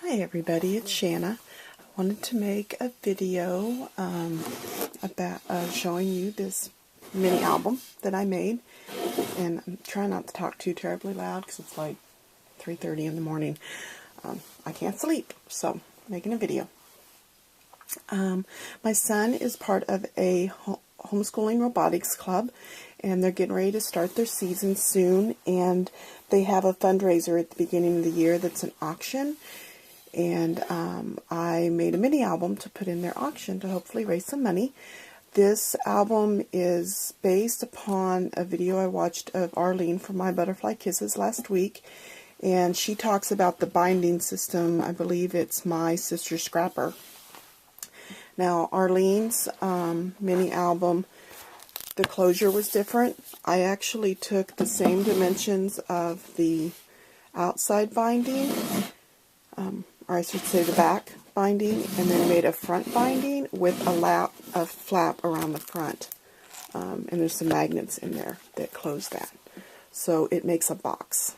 Hi everybody, it's Shanna. I wanted to make a video about showing you this mini album that I made, and I'm trying not to talk too terribly loud because it's like 3:30 in the morning. I can't sleep, so I'm making a video. My son is part of a homeschooling robotics club, and they're getting ready to start their season soon, and they have a fundraiser at the beginning of the year that's an auction. And I made a mini album to put in their auction to hopefully raise some money. This album is based upon a video I watched of Arlene from My Butterfly Kisses last week, and she talks about the binding system. I believe it's My Sister Scrapper. Now, Arlene's mini album, the closure was different. I actually took the same dimensions of the outside binding, or I should say the back binding, and then made a front binding with a flap around the front. And there's some magnets in there that close that. So it makes a box.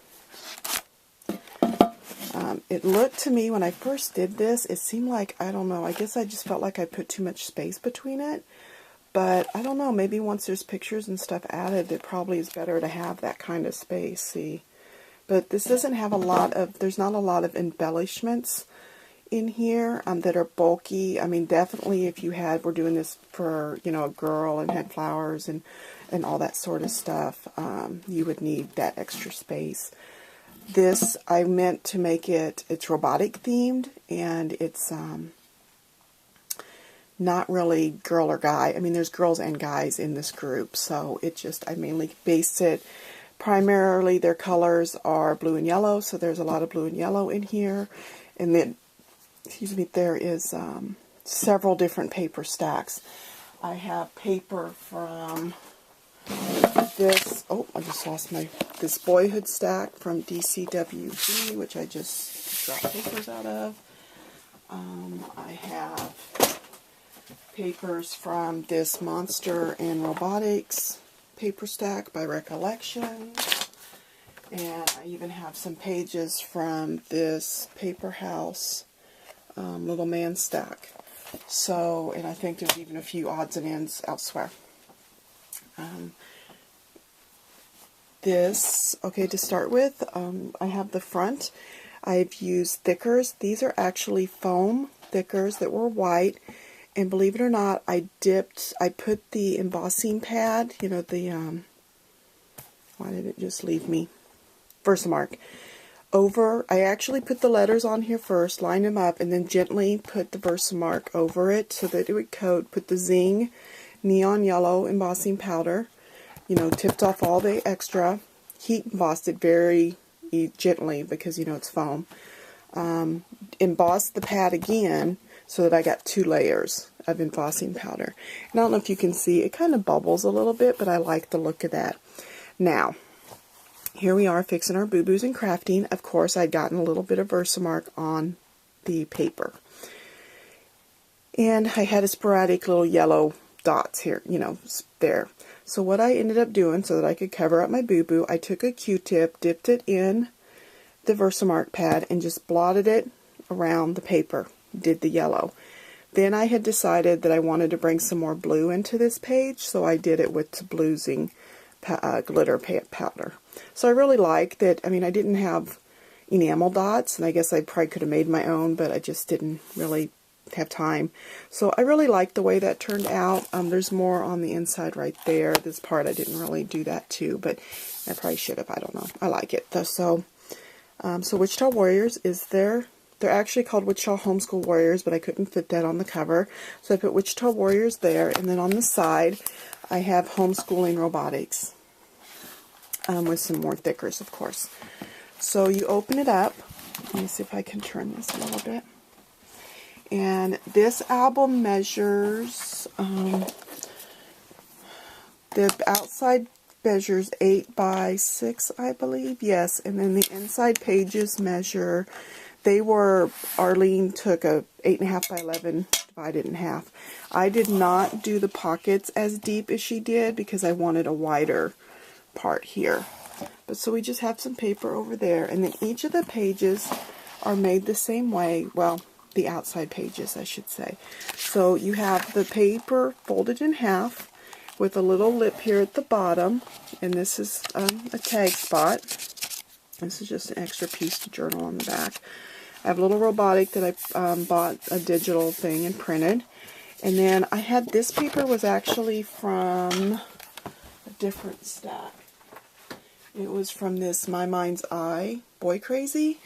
It looked to me, when I first did this, it seemed like, I don't know, I guess I just felt like I put too much space between it. But I don't know, maybe once there's pictures and stuff added, it probably is better to have that kind of space, see. But this doesn't have a lot of, there's not a lot of embellishments in here that are bulky. I mean, definitely if you were doing this for, you know, a girl and had flowers and all that sort of stuff, you would need that extra space. This, I meant to make it's robotic themed, and it's not really girl or guy. I mean, there's girls and guys in this group, so I mainly based it. Primarily, their colors are blue and yellow, so there's a lot of blue and yellow in here. And then, excuse me, there is several different paper stacks. I have paper from this, I just lost this Boyhood stack from DCWG, which I just dropped papers out of. I have papers from this Monster and Robotics paper stack by Recollection, and I even have some pages from this Paper House Little Man stack. So, and I think there's even a few odds and ends elsewhere. To start with, I have the front. I've used thickers. These are actually foam thickers that were white. And believe it or not, I put the embossing pad, you know, why did it just leave me? Versamark. Over, I actually put the letters on here first, lined them up, and then gently put the Versamark over it so that it would coat. Put the Zing neon yellow embossing powder, you know, tipped off all the extra. Heat embossed it very gently because, you know, it's foam. Embossed the pad again, so that I got 2 layers of embossing powder. And I don't know if you can see, it kind of bubbles a little bit, but I like the look of that. Now, here we are fixing our boo-boos and crafting. Of course, I'd gotten a little bit of Versamark on the paper. And I had a sporadic little yellow dots here, you know, there. So what I ended up doing, so that I could cover up my boo-boo, I took a Q-tip, dipped it in the Versamark pad, and just blotted it around the paper. Did the yellow. Then I had decided that I wanted to bring some more blue into this page, so I did it with the Blue Zing glitter powder. So I really like that. I mean, I didn't have enamel dots, and I guess I probably could have made my own, but I just didn't really have time. So I really like the way that turned out. There's more on the inside right there. This part I didn't really do that too, but I probably should have. I don't know. I like it though. So Wichita Warriors is there. They're actually called Wichita Homeschool Warriors, but I couldn't fit that on the cover. So I put Wichita Warriors there, and then on the side, I have Homeschooling Robotics, with some more thickers, of course. So you open it up. Let me see if I can turn this a little bit. And this album measures, the outside measures 8 by 6, I believe. Yes, and then the inside pages measure... Arlene took a 8.5 by 11, divided in half. I did not do the pockets as deep as she did because I wanted a wider part here. But so we just have some paper over there, and then each of the pages are made the same way. Well, the outside pages, I should say. So you have the paper folded in half with a little lip here at the bottom, and this is a tag spot. This is just an extra piece to journal on the back. I have a little robotic that I bought a digital thing and printed. And then I had this paper was actually from a different stack. It was from this My Mind's Eye Boy Crazy,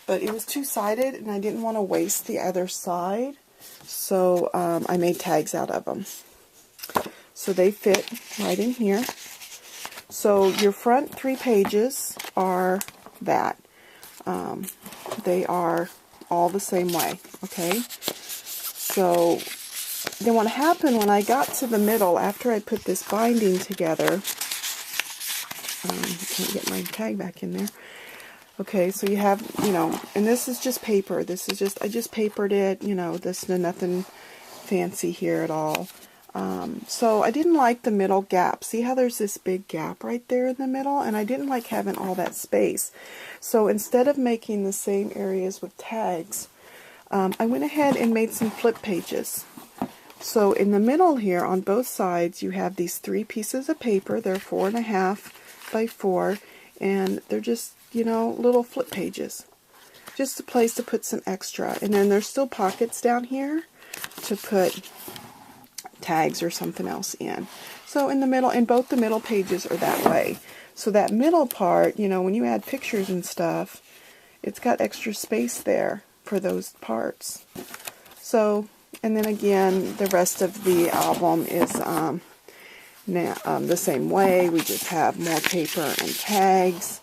but it was two-sided and I didn't want to waste the other side, so I made tags out of them. So they fit right in here. So your front 3 pages are that. They are all the same way, okay? So then what happened when I got to the middle, after I put this binding together, can't get my tag back in there. Okay, so you have, you know, and this is just paper. This is just, I just papered it, you know, this is nothing fancy here at all. So I didn't like the middle gap. See how there's this big gap right there in the middle? And I didn't like having all that space. So instead of making the same areas with tags, I went ahead and made some flip pages. So in the middle here, on both sides, you have these 3 pieces of paper. They're 4.5 by 4, and they're just, you know, little flip pages. Just a place to put some extra. And then there's still pockets down here to put tags or something else in. So in the middle, and both the middle pages are that way. So that middle part, you know, when you add pictures and stuff, it's got extra space there for those parts. So, and then again, the rest of the album is the same way. We just have more paper and tags.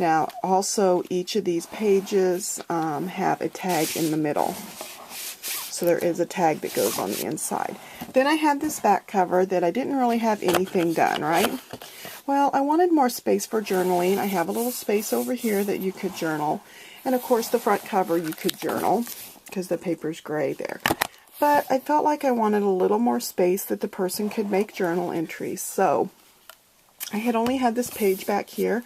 Now, also, each of these pages have a tag in the middle. So there is a tag that goes on the inside. Then I had this back cover that I didn't really have anything done, right? Well, I wanted more space for journaling. I have a little space over here that you could journal. And of course the front cover you could journal because the paper's gray there. But I felt like I wanted a little more space that the person could make journal entries. So I had only had this page back here.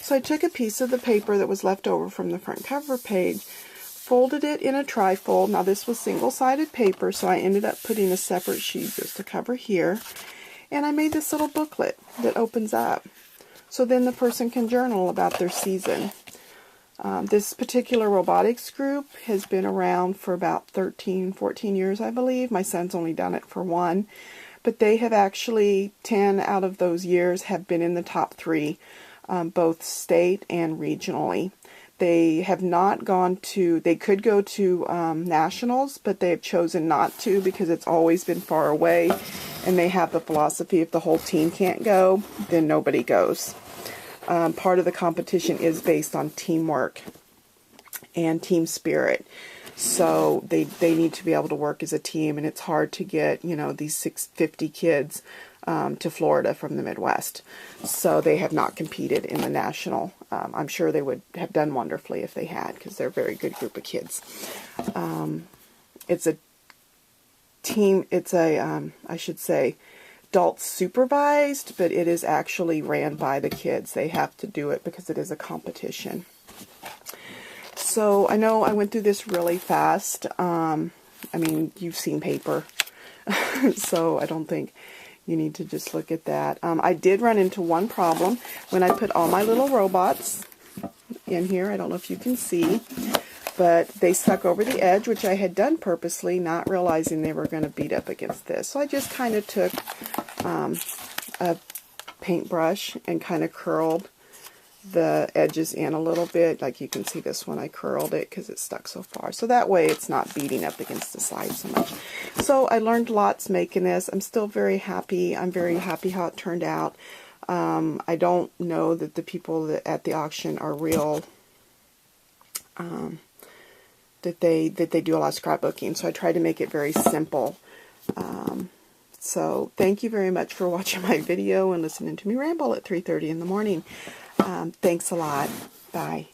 So I took a piece of the paper that was left over from the front cover page, folded it in a trifold. Now this was single-sided paper, so I ended up putting a separate sheet just to cover here. And I made this little booklet that opens up. So then the person can journal about their season. This particular robotics group has been around for about 13, 14 years, I believe. My son's only done it for 1. But they have actually, 10 out of those years have been in the top 3, both state and regionally. They have not gone to, they could go to nationals, but they have chosen not to because it's always been far away. And they have the philosophy if the whole team can't go, then nobody goes. Part of the competition is based on teamwork and team spirit. So they need to be able to work as a team, and it's hard to get, you know, these 650 kids to Florida from the Midwest. So they have not competed in the national. I'm sure they would have done wonderfully if they had, because they're a very good group of kids. It's a team, it's a, I should say, adult supervised, but it is actually ran by the kids. They have to do it because it is a competition. So I know I went through this really fast. I mean, you've seen paper, so I don't think you need to just look at that. I did run into one problem when I put all my little robots in here. I don't know if you can see, but they stuck over the edge, which I had done purposely, not realizing they were going to beat up against this. So I just kind of took a paintbrush and kind of curled the edges in a little bit. Like you can see this one, I curled it because it stuck so far. So that way it's not beating up against the side so much. So I learned lots making this. I'm still very happy. I'm very happy how it turned out. I don't know that the people at the auction are real, that they do a lot of scrapbooking. So I tried to make it very simple. So thank you very much for watching my video and listening to me ramble at 3:30 in the morning. Thanks a lot. Bye.